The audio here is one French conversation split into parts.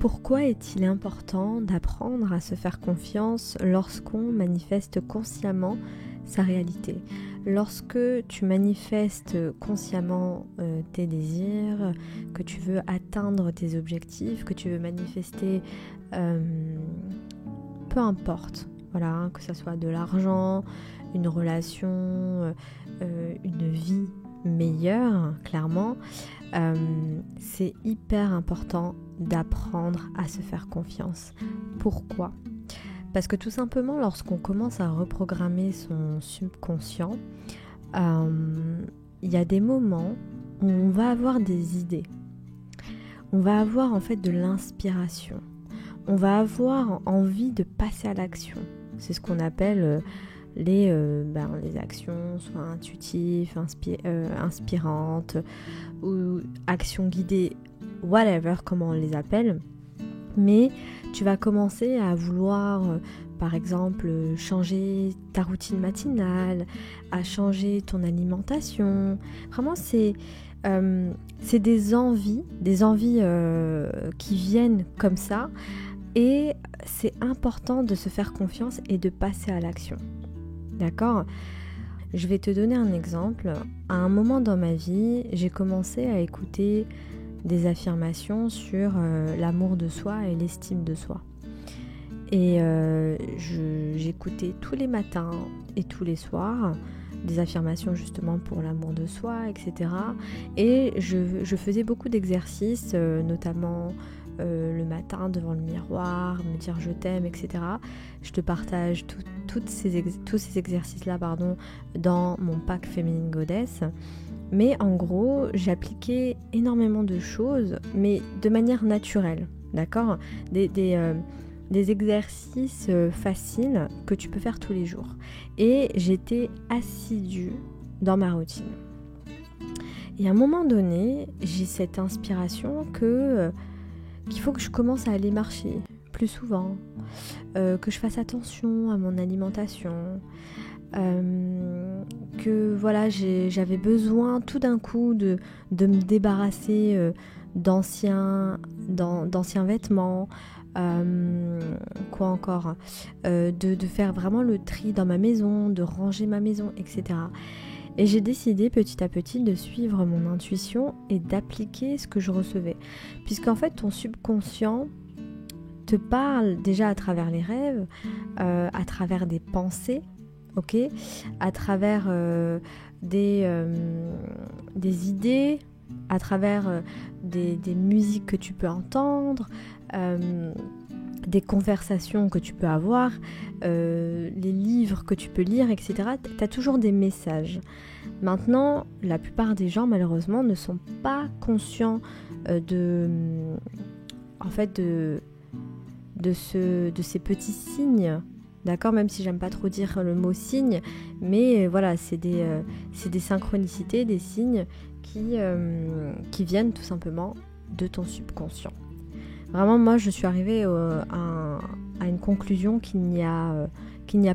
Pourquoi est-il important d'apprendre à se faire confiance lorsqu'on manifeste consciemment sa réalité ? Lorsque tu manifestes consciemment tes désirs, que tu veux atteindre tes objectifs, que tu veux manifester peu importe, voilà, que ce soit de l'argent, une relation, une vie meilleure, clairement, c'est hyper important d'apprendre à se faire confiance. Pourquoi ? Parce que tout simplement, lorsqu'on commence à reprogrammer son subconscient, il y a des moments où on va avoir des idées. On va avoir en fait de l'inspiration. On va avoir envie de passer à l'action. C'est ce qu'on appelle les actions, soit intuitives, inspirantes, ou actions guidées, whatever, comment on les appelle. Mais tu vas commencer à vouloir, par exemple, changer ta routine matinale, à changer ton alimentation. Vraiment, c'est des envies qui viennent comme ça. Et c'est important de se faire confiance et de passer à l'action. D'accord ? Je vais te donner un exemple. À un moment dans ma vie, j'ai commencé à écouter des affirmations sur l'amour de soi et l'estime de soi. Et j'écoutais tous les matins et tous les soirs des affirmations justement pour l'amour de soi, etc. Et je faisais beaucoup d'exercices, notamment le matin devant le miroir, me dire je t'aime, etc. Je te partage tous ces exercices-là dans mon pack Feminine Goddess. Mais en gros, j'appliquais énormément de choses, mais de manière naturelle, d'accord ? Des exercices faciles que tu peux faire tous les jours. Et j'étais assidue dans ma routine. Et à un moment donné, j'ai cette inspiration qu'il faut que je commence à aller marcher plus souvent, que je fasse attention à mon alimentation, que voilà, j'avais besoin tout d'un coup de me débarrasser d'anciens vêtements, quoi encore, de faire vraiment le tri dans ma maison, de ranger ma maison, etc. Et j'ai décidé petit à petit de suivre mon intuition et d'appliquer ce que je recevais. Puisqu'en fait, ton subconscient te parle déjà à travers les rêves, à travers des pensées, ok, à travers des idées, à travers des musiques que tu peux entendre, des conversations que tu peux avoir, les livres que tu peux lire, etc. Tu as toujours des messages. Maintenant, la plupart des gens, malheureusement, ne sont pas conscients de ces petits signes. D'accord, même si j'aime pas trop dire le mot signe, mais voilà, c'est des synchronicités, des signes qui viennent tout simplement de ton subconscient. Vraiment, moi, je suis arrivée à une conclusion qu'il n'y a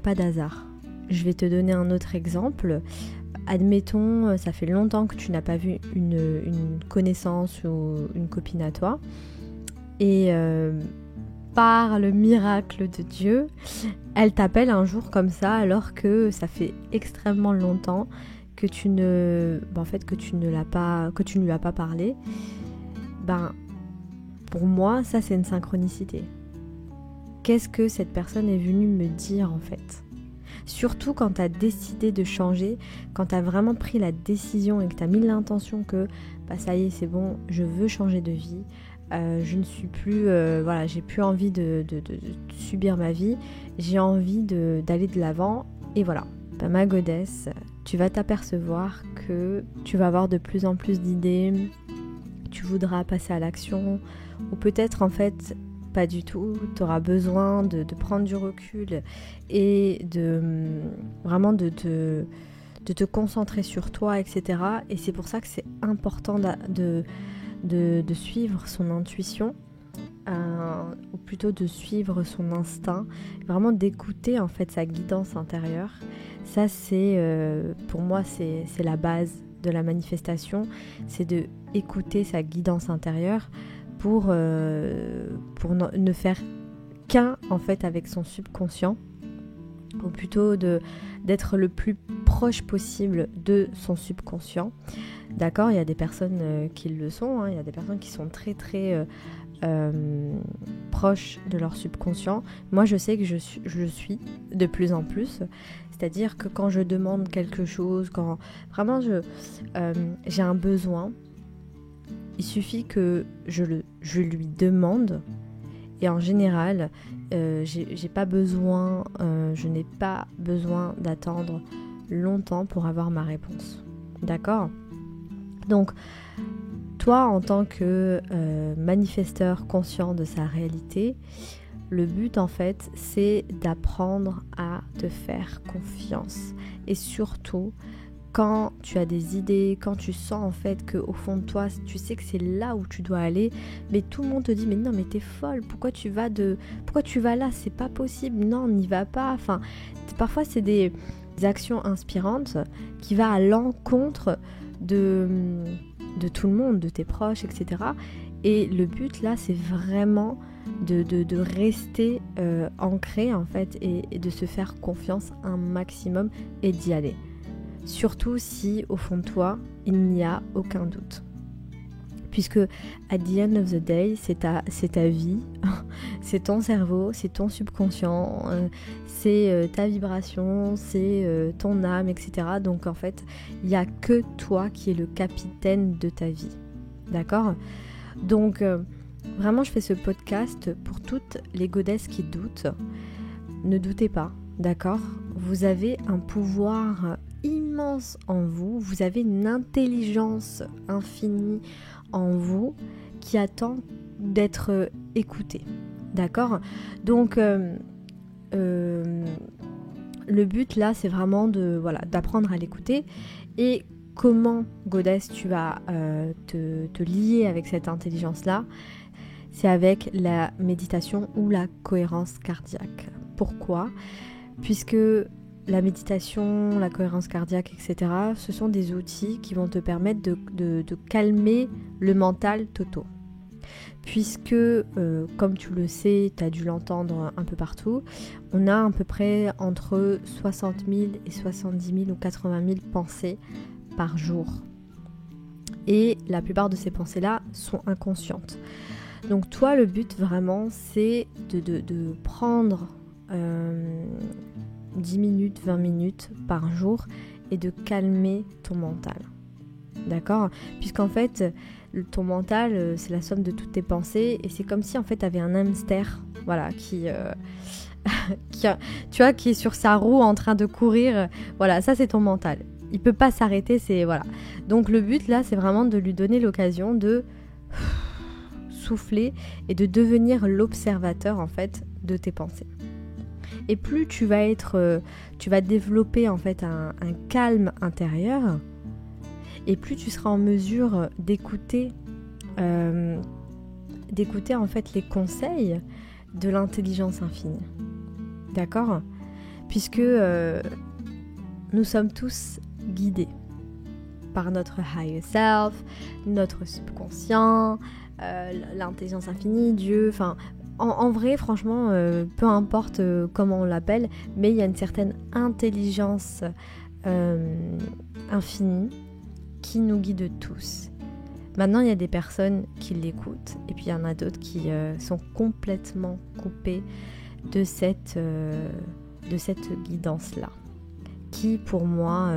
pas d'hasard. Je vais te donner un autre exemple. Admettons, ça fait longtemps que tu n'as pas vu une connaissance ou une copine à toi, et par le miracle de Dieu, elle t'appelle un jour comme ça, alors que ça fait extrêmement longtemps que tu ne lui as pas parlé. Pour moi, ça c'est une synchronicité. Qu'est-ce que cette personne est venue me dire en fait ? Surtout quand tu as décidé de changer, quand tu as vraiment pris la décision et que tu as mis l'intention que ça y est, c'est bon, je veux changer de vie. Je ne suis plus, j'ai plus envie de subir ma vie, j'ai envie d'aller de l'avant, et voilà. Ma goddess, tu vas t'apercevoir que tu vas avoir de plus en plus d'idées, tu voudras passer à l'action, ou peut-être en fait pas du tout, tu auras besoin de prendre du recul et vraiment de te concentrer sur toi, etc. Et c'est pour ça que c'est important de suivre son intuition, ou plutôt de suivre son instinct, vraiment d'écouter en fait sa guidance intérieure. Ça c'est pour moi c'est la base de la manifestation, c'est de écouter sa guidance intérieure pour ne faire qu'un en fait avec son subconscient, ou plutôt d'être le plus proche possible de son subconscient. D'accord, il y a des personnes qui le sont, il y a des personnes qui sont très très proches de leur subconscient. Moi je sais que je suis de plus en plus, c'est-à-dire que quand je demande quelque chose, quand vraiment j'ai un besoin, il suffit que je lui demande, et en général j'ai pas besoin, je n'ai pas besoin d'attendre longtemps pour avoir ma réponse. D'accord ? Donc toi, en tant que manifesteur conscient de sa réalité, le but en fait, c'est d'apprendre à te faire confiance. Et surtout, quand tu as des idées, quand tu sens en fait qu'au fond de toi, tu sais que c'est là où tu dois aller, mais tout le monde te dit mais non mais t'es folle, pourquoi tu vas là, c'est pas possible, non n'y va pas. Enfin, parfois c'est des actions inspirantes qui vont à l'encontre de tout le monde, de tes proches, etc. Et le but là, c'est vraiment de rester ancré en fait et de se faire confiance un maximum et d'y aller. Surtout si au fond de toi, il n'y a aucun doute. Puisque at the end of the day, c'est ta vie, c'est ton cerveau, c'est ton subconscient, c'est ta vibration, c'est ton âme, etc. Donc en fait, il n'y a que toi qui es le capitaine de ta vie. D'accord ? Donc vraiment, je fais ce podcast pour toutes les godesses qui doutent. Ne doutez pas, d'accord ? Vous avez un pouvoir immense en vous, vous avez une intelligence infinie en vous qui attend d'être écoutée, d'accord ? Donc le but là, c'est vraiment d'apprendre à l'écouter. Et comment, Goddess, tu vas te lier avec cette intelligence là ? C'est avec la méditation ou la cohérence cardiaque. Pourquoi ? Puisque la méditation, la cohérence cardiaque, etc., ce sont des outils qui vont te permettre de calmer le mental toto. Puisque, comme tu le sais, tu as dû l'entendre un peu partout, on a à peu près entre 60 000 et 70 000 ou 80 000 pensées par jour. Et la plupart de ces pensées-là sont inconscientes. Donc toi, le but vraiment, c'est de prendre 10 minutes, 20 minutes par jour et de calmer ton mental. D'accord ? Puisqu'en fait, ton mental, c'est la somme de toutes tes pensées et c'est comme si en fait tu avais un hamster, voilà, qui est sur sa roue en train de courir. Voilà, ça c'est ton mental. Il peut pas s'arrêter, c'est voilà. Donc le but là, c'est vraiment de lui donner l'occasion de souffler et de devenir l'observateur en fait de tes pensées. Et plus tu vas développer en fait un calme intérieur, et plus tu seras en mesure d'écouter en fait les conseils de l'intelligence infinie. D'accord ? Puisque nous sommes tous guidés par notre higher self, notre subconscient, l'intelligence infinie, Dieu, enfin... En vrai, franchement, peu importe comment on l'appelle, mais il y a une certaine intelligence infinie qui nous guide tous. Maintenant, il y a des personnes qui l'écoutent et puis il y en a d'autres qui sont complètement coupées de cette guidance-là, qui pour moi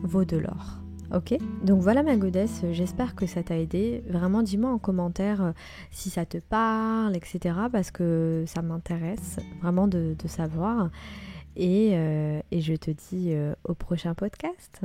vaut de l'or. Ok, donc voilà ma goddess, j'espère que ça t'a aidé. Vraiment dis-moi en commentaire si ça te parle, etc. Parce que ça m'intéresse vraiment de savoir. Et je te dis au prochain podcast.